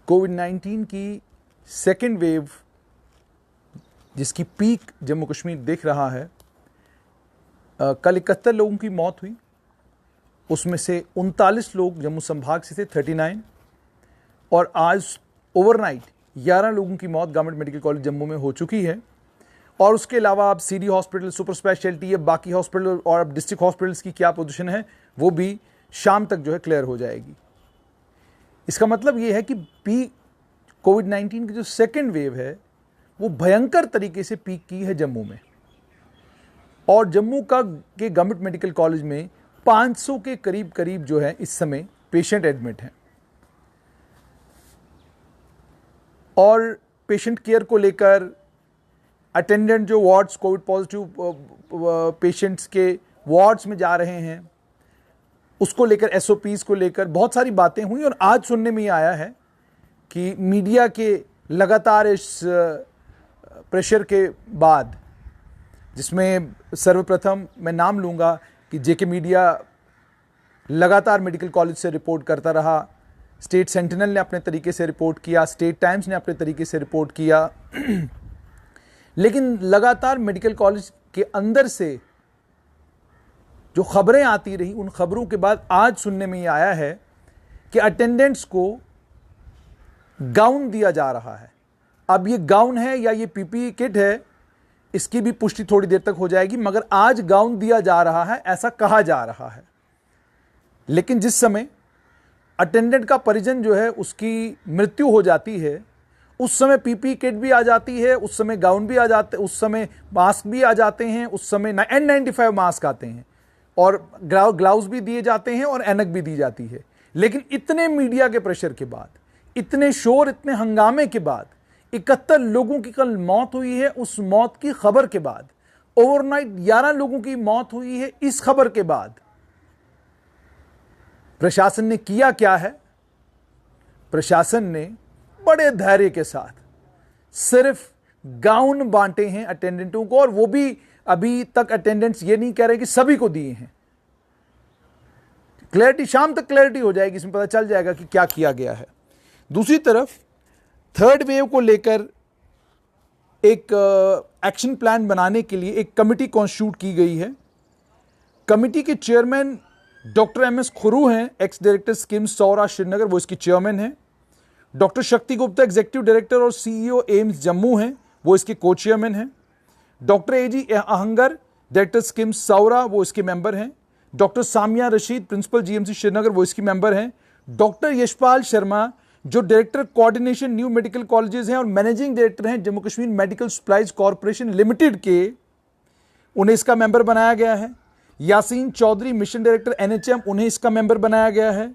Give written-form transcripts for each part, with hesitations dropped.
कोविड-19 की second wave जिसकी peak Jammu Kashmir देख रहा है, कल 71 लोगों की मौत हुई। उसमें से 39 लोग जम्मू संभाग से थे, 39, और आज ओवरनाइट 11 लोगों की मौत गवर्नमेंट मेडिकल कॉलेज जम्मू में हो चुकी है। और उसके अलावा अब सीडी हॉस्पिटल, सुपर स्पेशलिटी, अब बाकी हॉस्पिटल और अब डिस्ट्रिक्ट हॉस्पिटल्स की क्या पोजीशन है वो भी शाम तक जो है क्लियर हो जाएगी। इसका मतलब ये है कि कोविड-19 की जो सेकेंड वेव है वो भयंकर तरीके से पीक की है जम्मू में, और जम्मू के गवर्नमेंट मेडिकल कॉलेज में 500 के करीब जो है इस समय पेशेंट एडमिट हैं। और पेशेंट केयर को लेकर अटेंडेंट जो वार्ड्स कोविड पॉजिटिव पेशेंट्स के वार्ड्स में जा रहे हैं, उसको लेकर एसओपीज को लेकर बहुत सारी बातें हुई। और आज सुनने में ये आया है कि मीडिया के लगातार इस प्रेशर के बाद, जिसमें सर्वप्रथम मैं नाम लूँगा कि जेके मीडिया लगातार मेडिकल कॉलेज से रिपोर्ट करता रहा, स्टेट सेंटिनल ने अपने तरीके से रिपोर्ट किया, स्टेट टाइम्स ने अपने तरीके से रिपोर्ट किया लेकिन लगातार मेडिकल कॉलेज के अंदर से जो खबरें आती रही, उन खबरों के बाद आज सुनने में ये आया है कि अटेंडेंट्स को गाउन दिया जा रहा है। अब ये गाउन है या ये पीपीई किट है, इसकी भी पुष्टि थोड़ी देर तक हो जाएगी, मगर आज गाउन दिया जा रहा है ऐसा कहा जा रहा है। लेकिन जिस समय अटेंडेंट का परिजन जो है उसकी मृत्यु हो जाती है, उस समय पीपीई किट भी आ जाती है, उस समय गाउन भी आ जाते, उस समय मास्क भी आ जाते हैं, उस समय N95 मास्क आते हैं और ग्लव्स भी दिए जाते हैं और ऐनक भी दी जाती है। लेकिन इतने मीडिया के प्रेशर के बाद, इतने शोर, इतने हंगामे के बाद, 71 लोगों की कल मौत हुई है। उस मौत की खबर के बाद ओवरनाइट 11 लोगों की मौत हुई है। इस खबर के बाद प्रशासन ने किया क्या है? प्रशासन ने बड़े धैर्य के साथ सिर्फ गाउन बांटे हैं अटेंडेंटों को, और वो भी अभी तक अटेंडेंट्स ये नहीं कह रहे कि सभी को दिए हैं। क्लैरिटी शाम तक क्लैरिटी हो जाएगी, इसमें पता चल जाएगा कि क्या किया गया है। दूसरी तरफ थर्ड वेव को लेकर एक एक्शन प्लान बनाने के लिए एक कमिटी कॉन्स्टिट्यूट की गई है। कमिटी के चेयरमैन डॉक्टर एमएस खुरू हैं, ex director SKIMS Soura Srinagar, वो इसकी चेयरमैन हैं। Doctor Shakti Gupta executive director और सीईओ एम्स जम्मू हैं, वो इसके को चेयरमैन हैं। Doctor AG Ahangar director SKIMS Soura, वो इसके मेंबर हैं। Doctor Samia Rashid principal GMC Srinagar, वो इसकी मेंबर हैं। डॉक्टर यशपाल शर्मा जो director coordination new medical colleges हैं और मैनेजिंग डायरेक्टर हैं Jammu Kashmir medical supplies corporation limited के, उन्हें इसका मेंबर बनाया गया है। Yasin Chaudhary mission director NHM, उन्हें इसका मेंबर बनाया गया है।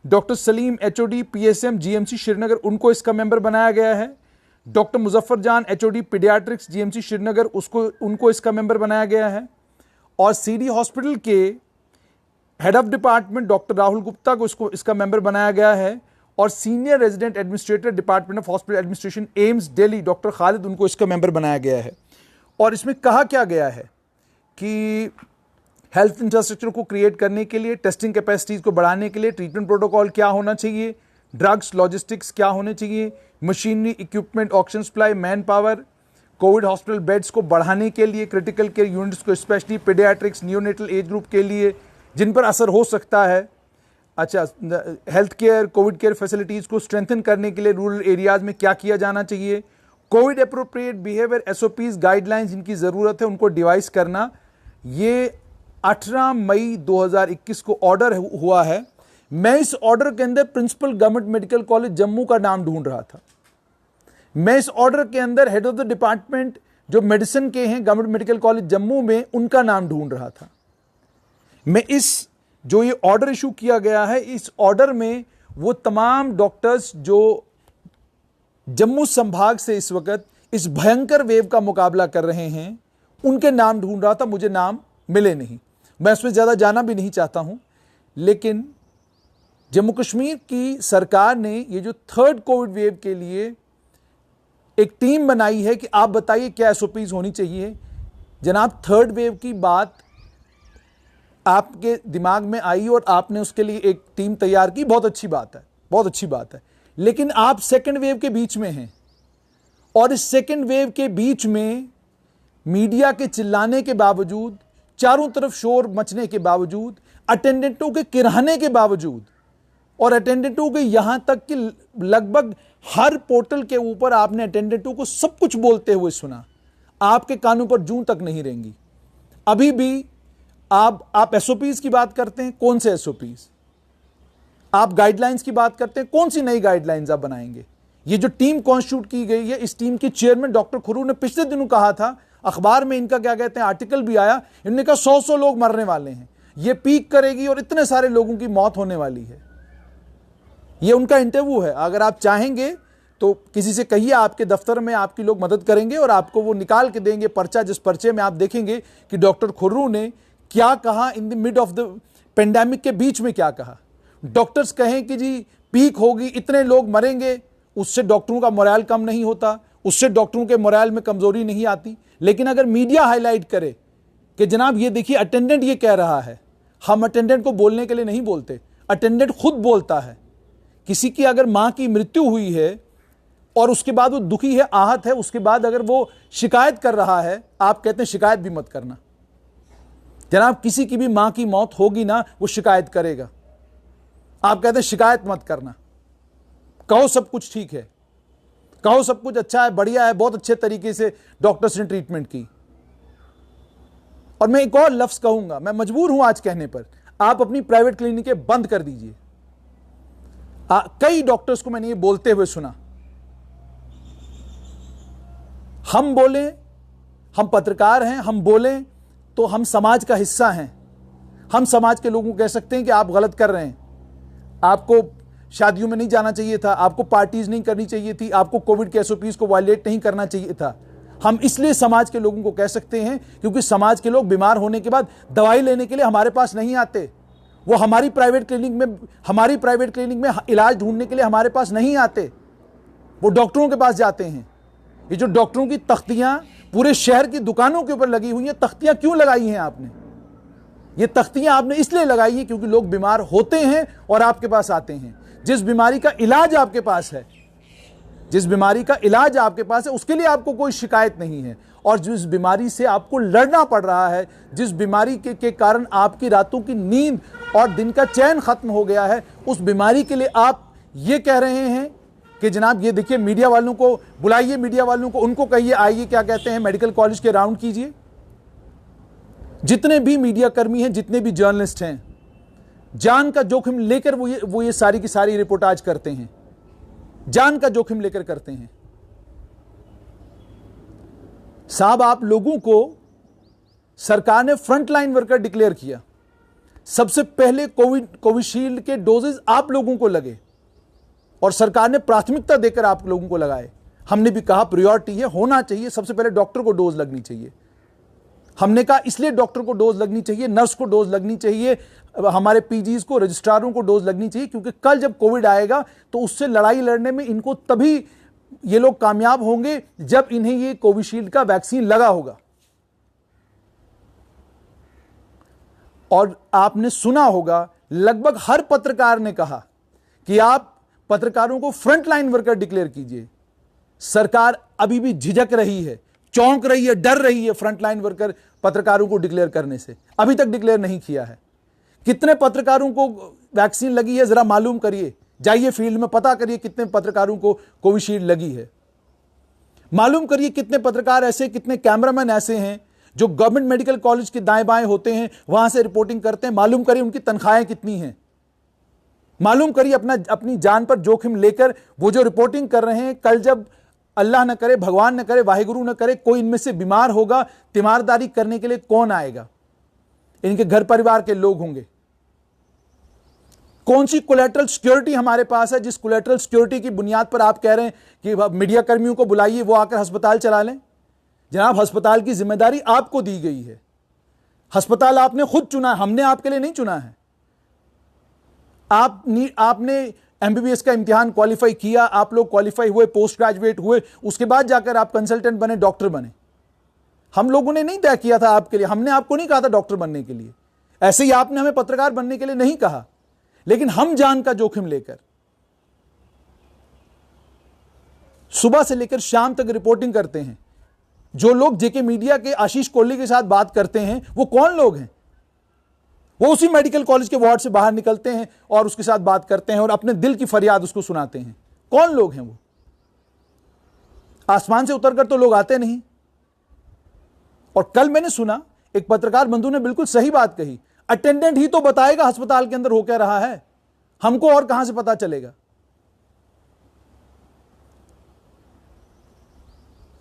Doctor Saleem HOD PSM GMC Srinagar, उनको इसका मेंबर बनाया गया है। डॉक्टर मुजफ्फर जान एचओडी पीडियाट्रिक्स जीएमसी श्रीनगर, उनको इसका मेंबर बनाया गया है। और सीडी हॉस्पिटल के head of department doctor Rahul Gupta को इसका मेंबर बनाया गया है। और senior resident administrator department of hospital administration AIIMS Delhi doctor Khalid, उनको इसका मेंबर बनाया गया है। और इसमें कहा क्या गया है कि हेल्थ इंफ्रास्ट्रक्चर को क्रिएट करने के लिए, टेस्टिंग कैपेसिटीज को बढ़ाने के लिए ट्रीटमेंट प्रोटोकॉल क्या होना चाहिए, ड्रग्स लॉजिस्टिक्स क्या होने चाहिए, machinery equipment oxygen supply, man power, Covid hospital beds को बढ़ाने के लिए, क्रिटिकल केयर यूनिट्स को specially paediatrics neonatal age group के लिए जिन पर असर हो सकता है, अच्छा, health care Covid care facilities को स्ट्रेंथन करने के लिए रूरल एरियाज में क्या किया जाना चाहिए, Covid appropriate behaviour SOPs guidelines जिनकी ज़रूरत है उनको डिवाइस करना। ये 18 मई 2021 को ऑर्डर हुआ है। मैं इस ऑर्डर के अंदर principal government medical college Jammu का नाम ढूंढ रहा था। मैं इस ऑर्डर के अंदर हेड ऑफ द डिपार्टमेंट जो मेडिसिन के हैं गवर्नमेंट मेडिकल कॉलेज जम्मू में, उनका नाम ढूंढ रहा था। मैं इस जो ये ऑर्डर इशू किया गया है, इस ऑर्डर में वो तमाम डॉक्टर्स जो जम्मू संभाग से इस वक्त इस भयंकर वेव का मुकाबला कर रहे हैं, उनके नाम ढूंढ रहा था। मुझे नाम मिले नहीं, मैं उसमें ज़्यादा जाना भी नहीं चाहता हूं। लेकिन जम्मू कश्मीर की सरकार ने ये जो थर्ड कोविड वेव के लिए एक टीम बनाई है कि आप बताइए क्या एसओपीज होनी चाहिए। जनाब, थर्ड वेव की बात आपके दिमाग में आई और आपने उसके लिए एक टीम तैयार की, बहुत अच्छी बात है, बहुत अच्छी बात है। लेकिन आप सेकेंड वेव के बीच में हैं और इस सेकेंड वेव के बीच में मीडिया के चिल्लाने के बावजूद, चारों तरफ शोर मचने के बावजूद, अटेंडेंटों के किराने के बावजूद और अटेंडेंटों के यहां तक कि लगभग हर पोर्टल के ऊपर आपने अटेंडेंटों को सब कुछ बोलते हुए सुना। आपके कानों पर जूं तक नहीं रेंगी। अभी भी आप एसओपीज की बात करते हैं, कौन से एसओपीज? आप गाइडलाइंस की बात करते हैं, कौन सी नई गाइडलाइंस आप बनाएंगे? ये जो टीम कॉन्स्टिट्यूट की गई है, इस टीम के चेयरमैन डॉक्टर खुरू ने पिछले दिनों कहा था, अखबार में इनका क्या कहते हैं आर्टिकल भी आया, इन्होंने कहा 100 लोग मरने वाले हैं, ये पीक करेगी और इतने सारे लोगों की मौत होने वाली है। ये उनका इंटरव्यू है। अगर आप चाहेंगे तो किसी से कहिए, आपके दफ्तर में आपकी लोग मदद करेंगे और आपको वो निकाल के देंगे पर्चा, जिस पर्चे में आप देखेंगे कि डॉक्टर खुर्रू ने क्या कहा in the mid of the pandemic के बीच में क्या कहा। डॉक्टर्स कहें कि जी पीक होगी, इतने लोग मरेंगे, उससे डॉक्टरों का मोरल कम नहीं होता, उससे डॉक्टरों के मोरल में कमजोरी नहीं आती। लेकिन अगर मीडिया हाईलाइट करे कि जनाब ये देखिए अटेंडेंट ये कह रहा है, हम अटेंडेंट को बोलने के लिए नहीं बोलते, अटेंडेंट खुद बोलता है। किसी की अगर मां की मृत्यु हुई है और उसके बाद वो दुखी है, आहत है, उसके बाद अगर वो शिकायत कर रहा है, आप कहते हैं शिकायत भी मत करना। जनाब किसी की भी मां की मौत होगी ना, वो शिकायत करेगा, आप कहते हैं शिकायत मत करना। कहो सब कुछ ठीक है, कहो सब कुछ अच्छा है, बढ़िया है, बहुत अच्छे तरीके से डॉक्टर्स ने ट्रीटमेंट की। और मैं एक और लफ्ज कहूंगा, मैं मजबूर हूं आज कहने पर, आप अपनी प्राइवेट क्लिनिकें बंद कर दीजिए। कई डॉक्टर्स को मैंने ये बोलते हुए सुना। हम बोले, हम पत्रकार हैं, हम बोले तो हम समाज का हिस्सा हैं। हम समाज के लोगों को कह सकते हैं कि आप गलत कर रहे हैं, आपको शादियों में नहीं जाना चाहिए था, आपको पार्टीज नहीं करनी चाहिए थी, आपको कोविड के एसओपीज को वायलेट नहीं करना चाहिए था। हम इसलिए समाज के लोगों को कह सकते हैं क्योंकि समाज के लोग बीमार होने के बाद दवाई लेने के लिए हमारे पास नहीं आते, वो हमारी प्राइवेट क्लिनिक में इलाज ढूंढने के लिए हमारे पास नहीं आते, वो डॉक्टरों के पास जाते हैं। ये जो डॉक्टरों की तख्तियां पूरे शहर की दुकानों के ऊपर लगी हुई हैं, तख्तियां क्यों लगाई हैं आपने? ये तख्तियां आपने इसलिए लगाई है क्योंकि लोग बीमार होते हैं और आपके पास आते हैं। जिस बीमारी का इलाज आपके पास है, जिस बीमारी का इलाज आपके पास है, उसके लिए आपको कोई शिकायत नहीं है। और जिस बीमारी से आपको लड़ना पड़ रहा है, जिस बीमारी के कारण आपकी रातों की नींद और दिन का चैन खत्म हो गया है, उस बीमारी के लिए आप ये कह रहे हैं कि जनाब ये देखिए मीडिया वालों को बुलाइए, मीडिया वालों को उनको कहिए आइए, क्या कहते हैं, मेडिकल कॉलेज के राउंड कीजिए। जितने भी मीडिया कर्मी हैं, जितने भी जर्नलिस्ट हैं, जान का जोखिम लेकर वो ये सारी की सारी रिपोर्टाज करते हैं, जान का जोखिम लेकर करते हैं। साहब आप लोगों को सरकार ने फ्रंटलाइन वर्कर डिक्लेयर किया। सबसे पहले कोविशील्ड के डोजेज आप लोगों को लगे और सरकार ने प्राथमिकता देकर आप लोगों को लगाए। हमने भी कहा प्रायोरिटी है, होना चाहिए, सबसे पहले डॉक्टर को डोज लगनी चाहिए। हमने कहा इसलिए डॉक्टर को डोज लगनी चाहिए, नर्स को डोज लगनी चाहिए, हमारे पीजीज को, रजिस्ट्रारों को डोज लगनी चाहिए, क्योंकि कल जब कोविड आएगा तो उससे लड़ाई लड़ने में इनको तभी ये लोग कामयाब होंगे जब इन्हें ये कोविशील्ड का वैक्सीन लगा होगा। और आपने सुना होगा लगभग हर पत्रकार ने कहा कि आप पत्रकारों को फ्रंटलाइन वर्कर डिक्लेयर कीजिए। सरकार अभी भी झिझक रही है, चौंक रही है, डर रही है फ्रंटलाइन वर्कर पत्रकारों को डिक्लेयर करने से। अभी तक डिक्लेयर नहीं किया है। कितने पत्रकारों को वैक्सीन लगी है जरा मालूम करिए, जाइए फील्ड में पता करिए कितने पत्रकारों को कोविशील्ड लगी है। मालूम करिए कितने पत्रकार ऐसे, कितने कैमरामैन ऐसे हैं जो गवर्नमेंट मेडिकल कॉलेज के दाएं बाएं होते हैं, वहां से रिपोर्टिंग करते हैं। मालूम करिए उनकी तनख्वाहें कितनी हैं। मालूम करिए अपनी जान पर जोखिम लेकर वो जो रिपोर्टिंग कर रहे हैं, कल जब अल्लाह न करे, भगवान न करे, वाहिगुरु न करे, कोई इनमें से बीमार होगा, तीमारदारी करने के लिए कौन आएगा? इनके घर परिवार के लोग होंगे। कौन सी कोलैटरल सिक्योरिटी हमारे पास है जिस कोलैटरल सिक्योरिटी की बुनियाद पर आप कह रहे हैं कि मीडिया कर्मियों को बुलाइए, वो आकर अस्पताल चला लें? जनाब अस्पताल की जिम्मेदारी आपको दी गई है, अस्पताल आपने खुद चुना, हमने आपके लिए नहीं चुना है। आपने एमबीबीएस का इम्तिहान क्वालिफाई किया, आप लोग क्वालिफाई हुए, पोस्ट ग्रेजुएट हुए, उसके बाद जाकर आप कंसल्टेंट बने, डॉक्टर बने। हम लोगों ने नहीं तय किया था आपके लिए, हमने आपको नहीं कहा था डॉक्टर बनने के लिए, ऐसे ही आपने हमें पत्रकार बनने के लिए नहीं कहा। लेकिन हम जान का जोखिम लेकर सुबह से लेकर शाम तक रिपोर्टिंग करते हैं। जो लोग जेके मीडिया के आशीष कोहली के साथ बात करते हैं वो कौन लोग हैं? वो उसी मेडिकल कॉलेज के वार्ड से बाहर निकलते हैं और उसके साथ बात करते हैं और अपने दिल की फरियाद उसको सुनाते हैं। कौन लोग हैं वो? आसमान से उतरकर तो लोग आते नहीं। और कल मैंने सुना एक पत्रकार बंधु ने बिल्कुल सही बात कही, अटेंडेंट ही तो बताएगा अस्पताल के अंदर हो क्या रहा है, हमको और कहां से पता चलेगा।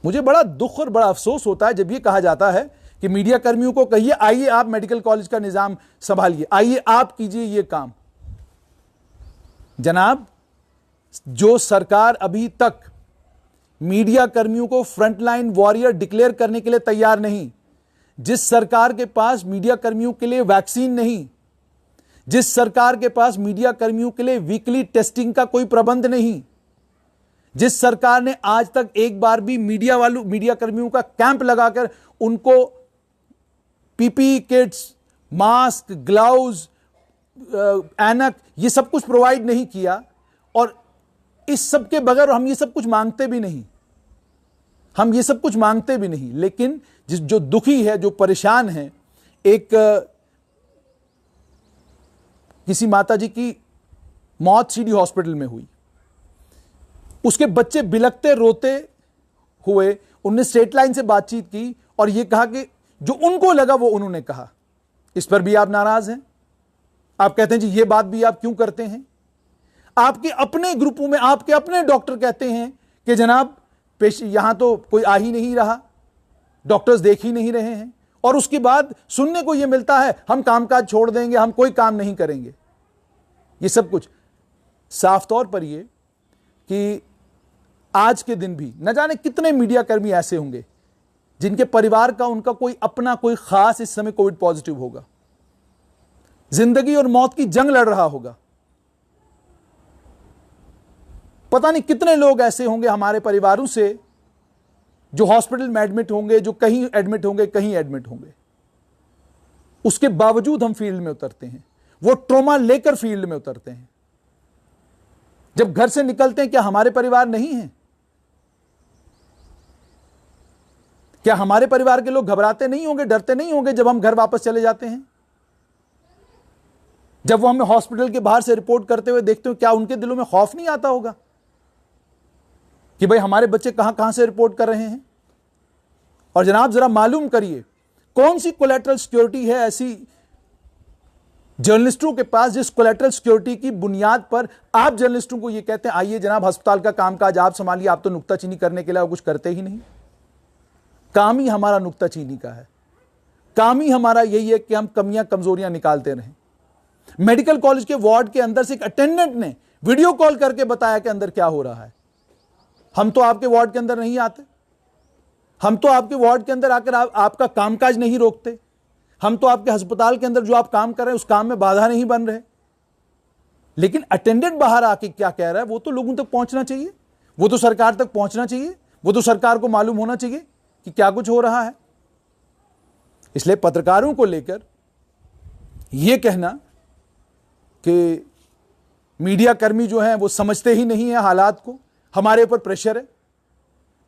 मुझे बड़ा दुख और बड़ा अफसोस होता है जब यह कहा जाता है कि मीडिया कर्मियों को कहिए आइए आप मेडिकल कॉलेज का निजाम संभालिए, आइए आप कीजिए ये काम। जनाब, जो सरकार अभी तक मीडिया कर्मियों को फ्रंटलाइन वॉरियर डिक्लेयर करने के लिए तैयार नहीं, जिस सरकार के पास मीडिया कर्मियों के लिए वैक्सीन नहीं, जिस सरकार के पास मीडिया कर्मियों के लिए वीकली टेस्टिंग का कोई प्रबंध नहीं, जिस सरकार ने आज तक एक बार भी मीडिया कर्मियों का कैंप लगाकर उनको पीपीई किट्स, मास्क, ग्लव्स, ऐनक ये सब कुछ प्रोवाइड नहीं किया, और इस सब के बगैर हम ये सब कुछ मांगते भी नहीं, हम ये सब कुछ मांगते भी नहीं। लेकिन जो दुखी है, जो परेशान है, एक किसी माताजी की मौत सीडी हॉस्पिटल में हुई, उसके बच्चे बिलखते रोते हुए उनने स्ट्रेट लाइन से बातचीत की और यह कहा कि जो उनको लगा वो उन्होंने कहा। इस पर भी आप नाराज हैं? आप कहते हैं जी ये बात भी आप क्यों करते हैं? आपके अपने ग्रुपों में आपके अपने डॉक्टर कहते हैं कि जनाब यहां तो कोई आ ही नहीं रहा, डॉक्टर्स देख ही नहीं रहे हैं, और उसके बाद सुनने को यह मिलता है हम कामकाज छोड़ देंगे, हम कोई काम नहीं करेंगे। ये सब कुछ साफ तौर पर यह कि आज के दिन भी न जाने कितने मीडिया कर्मी ऐसे होंगे जिनके परिवार का उनका कोई अपना कोई खास इस समय कोविड पॉजिटिव होगा, जिंदगी और मौत की जंग लड़ रहा होगा। पता नहीं कितने लोग ऐसे होंगे हमारे परिवारों से जो हॉस्पिटल में एडमिट होंगे, जो कहीं एडमिट होंगे, कहीं एडमिट होंगे। उसके बावजूद हम फील्ड में उतरते हैं, वो ट्रॉमा लेकर फील्ड में उतरते हैं। जब घर से निकलते हैं क्या हमारे परिवार नहीं है? क्या हमारे परिवार के लोग घबराते नहीं होंगे, डरते नहीं होंगे जब हम घर वापस चले जाते हैं? जब वो हमें हॉस्पिटल के बाहर से रिपोर्ट करते हुए देखते हो, क्या उनके दिलों में खौफ नहीं आता होगा कि भाई हमारे बच्चे कहां कहां से रिपोर्ट कर रहे हैं? और जनाब जरा मालूम करिए कौन सी कोलैटरल सिक्योरिटी है ऐसी जर्नलिस्टों के पास जिस कोलैटरल सिक्योरिटी की बुनियाद पर आप जर्नलिस्टों को यह कहते हैं आइए जनाब अस्पताल का कामकाज आप संभालिए, आप तो नुक्ताचीनी करने के लिए कुछ करते ही नहीं। काम ही हमारा नुक्ताचीनी का है, काम ही हमारा यही है कि हम कमियां कमजोरियां निकालते रहें। मेडिकल कॉलेज के वार्ड के अंदर से एक अटेंडेंट ने वीडियो कॉल करके बताया कि अंदर क्या हो रहा है। हम तो आपके वार्ड के अंदर नहीं आते, हम तो आपके वार्ड के अंदर आकर आपका कामकाज नहीं रोकते, हम तो आपके अस्पताल के अंदर जो आप काम कर रहे हैं उस काम में बाधा नहीं बन रहे। लेकिन अटेंडेंट बाहर आके क्या कह रहा है वो तो लोगों तक पहुंचना चाहिए, वो तो सरकार तक पहुंचना चाहिए, वो तो सरकार को मालूम होना चाहिए कि क्या कुछ हो रहा है। इसलिए पत्रकारों को लेकर यह कहना कि मीडिया कर्मी जो हैं वो समझते ही नहीं है हालात को, हमारे ऊपर प्रेशर है।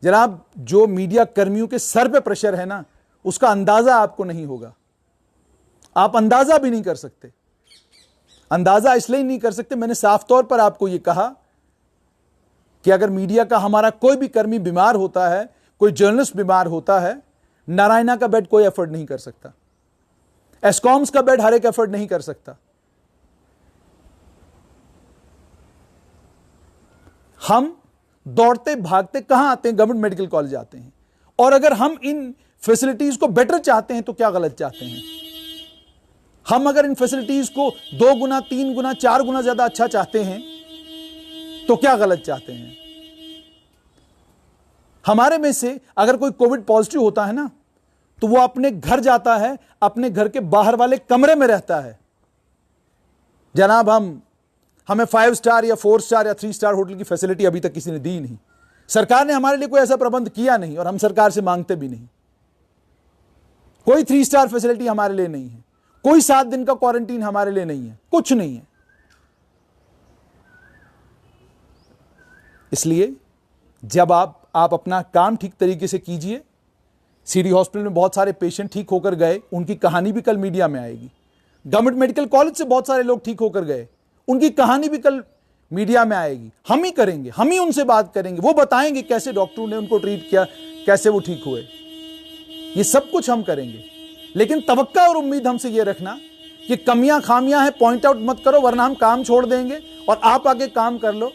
जनाब जो मीडिया कर्मियों के सर पे प्रेशर है ना, उसका अंदाजा आपको नहीं होगा, आप अंदाजा भी नहीं कर सकते। अंदाजा इसलिए नहीं कर सकते, मैंने साफ तौर पर आपको यह कहा कि अगर मीडिया का हमारा कोई भी कर्मी बीमार होता है, कोई जर्नलिस्ट बीमार होता है, नारायणा का बेड कोई एफर्ट नहीं कर सकता, एस्कॉम्स का बेड हर एक एफर्ट नहीं कर सकता। हम दौड़ते भागते कहां आते हैं? गवर्नमेंट मेडिकल कॉलेज आते हैं। और अगर हम इन फैसिलिटीज को बेटर चाहते हैं तो क्या गलत चाहते हैं? हम अगर इन फैसिलिटीज को 2 गुना 3 गुना 4 गुना ज्यादा अच्छा चाहते हैं तो क्या गलत चाहते हैं? हमारे में से अगर कोई कोविड पॉजिटिव होता है ना तो वो अपने घर जाता है, अपने घर के बाहर वाले कमरे में रहता है। जनाब हमें 5 स्टार या 4 स्टार या 3 स्टार होटल की फैसिलिटी अभी तक किसी ने दी नहीं, सरकार ने हमारे लिए कोई ऐसा प्रबंध किया नहीं और हम सरकार से मांगते भी नहीं। कोई 3 स्टार फैसिलिटी हमारे लिए नहीं है, कोई 7 दिन का क्वारंटीन हमारे लिए नहीं है, कुछ नहीं है। इसलिए जब आप अपना काम ठीक तरीके से कीजिए। सिटी हॉस्पिटल में बहुत सारे पेशेंट ठीक होकर गए, उनकी कहानी भी कल मीडिया में आएगी। गवर्नमेंट मेडिकल कॉलेज से बहुत सारे लोग ठीक होकर गए, उनकी कहानी भी कल मीडिया में आएगी। हम ही करेंगे, हम ही उनसे बात करेंगे, वो बताएंगे कैसे डॉक्टरों ने उनको ट्रीट किया, कैसे वो ठीक हुए। ये सब कुछ हम करेंगे, लेकिन तवक्का और उम्मीद हमसे ये रखना कि कमियां खामियां हैं पॉइंट आउट मत करो, वरना हम काम छोड़ देंगे और आप आके काम कर लो।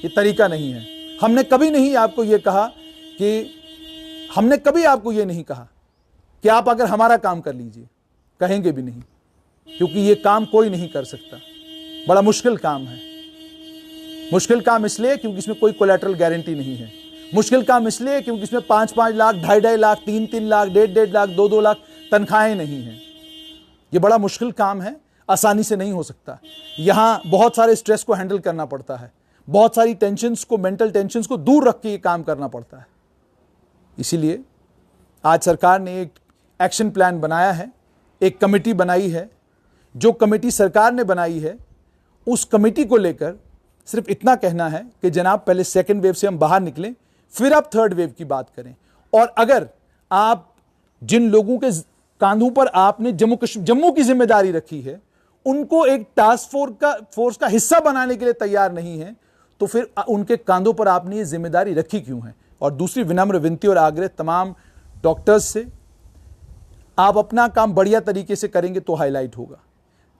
ये तरीका नहीं है। हमने कभी नहीं आपको ये कहा कि हमने कभी आपको ये नहीं कहा कि आप अगर हमारा काम कर लीजिए, कहेंगे भी नहीं, क्योंकि ये काम कोई नहीं कर सकता। बड़ा मुश्किल काम है। मुश्किल काम इसलिए क्योंकि इसमें कोई कोलैटरल गारंटी नहीं है। मुश्किल काम इसलिए क्योंकि इसमें 5-5 लाख, 2.5 लाख, 3-3 लाख, 1.5 लाख, 2-2 लाख तनख्वाहें नहीं हैं। ये बड़ा मुश्किल काम है, आसानी से नहीं हो सकता। यहाँ बहुत सारे स्ट्रेस को हैंडल करना पड़ता है, बहुत सारी टेंशन्स को, मेंटल टेंशन्स को दूर रख के ये काम करना पड़ता है। इसीलिए आज सरकार ने एक एक्शन प्लान बनाया है, एक कमेटी बनाई है। जो कमेटी सरकार ने बनाई है, उस कमेटी को लेकर सिर्फ इतना कहना है कि जनाब पहले सेकेंड वेव से हम बाहर निकलें, फिर आप थर्ड वेव की बात करें। और अगर आप जिन लोगों के कांधों पर आपने जम्मू की जिम्मेदारी रखी है, उनको एक टास्क फोर्स का हिस्सा बनाने के लिए तैयार नहीं है, तो फिर उनके कांधों पर आपने ये जिम्मेदारी रखी क्यों है। और दूसरी विनम्र विनती और आग्रह तमाम डॉक्टर्स से, आप अपना काम बढ़िया तरीके से करेंगे तो हाईलाइट होगा।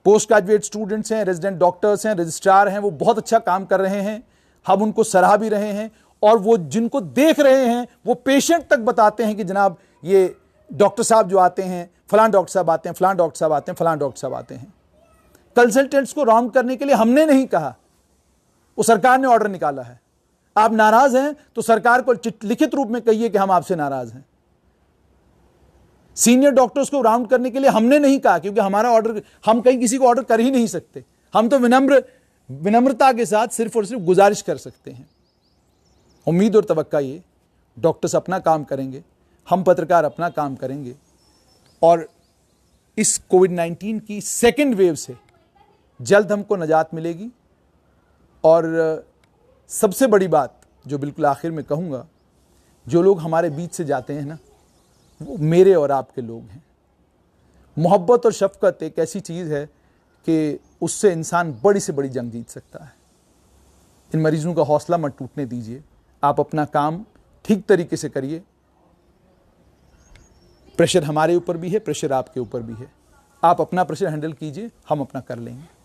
पोस्ट ग्रेजुएट स्टूडेंट्स हैं, रेजिडेंट डॉक्टर्स हैं, रजिस्ट्रार हैं, वो बहुत अच्छा काम कर रहे हैं, हम उनको सराह भी रहे हैं। और वो जिनको देख रहे हैं वो पेशेंट तक बताते हैं कि जनाब ये डॉक्टर साहब जो आते हैं, फलां डॉक्टर साहब आते हैं, फलां डॉक्टर साहब आते हैं, फलां डॉक्टर साहब आते हैं। कंसल्टेंट्स को राउंड करने के लिए हमने नहीं कहा, वो सरकार ने ऑर्डर निकाला है। आप नाराज हैं तो सरकार को लिखित रूप में कहिए कि हम आपसे नाराज हैं। सीनियर डॉक्टर्स को राउंड करने के लिए हमने नहीं कहा, क्योंकि हमारा ऑर्डर, हम कहीं किसी को ऑर्डर कर ही नहीं सकते। हम तो विनम्रता के साथ सिर्फ और सिर्फ गुजारिश कर सकते हैं। उम्मीद और तवक्का ये, डॉक्टर्स अपना काम करेंगे, हम पत्रकार अपना काम करेंगे, और इस कोविड-19 की सेकेंड वेव से जल्द हमको निजात मिलेगी। और सबसे बड़ी बात जो बिल्कुल आखिर में कहूँगा, जो लोग हमारे बीच से जाते हैं ना, वो मेरे और आपके लोग हैं। मोहब्बत और शफकत एक ऐसी चीज़ है कि उससे इंसान बड़ी से बड़ी जंग जीत सकता है। इन मरीजों का हौसला मत टूटने दीजिए। आप अपना काम ठीक तरीके से करिए। प्रेशर हमारे ऊपर भी है, प्रेशर आपके ऊपर भी है। आप अपना प्रेशर हैंडल कीजिए, हम अपना कर लेंगे।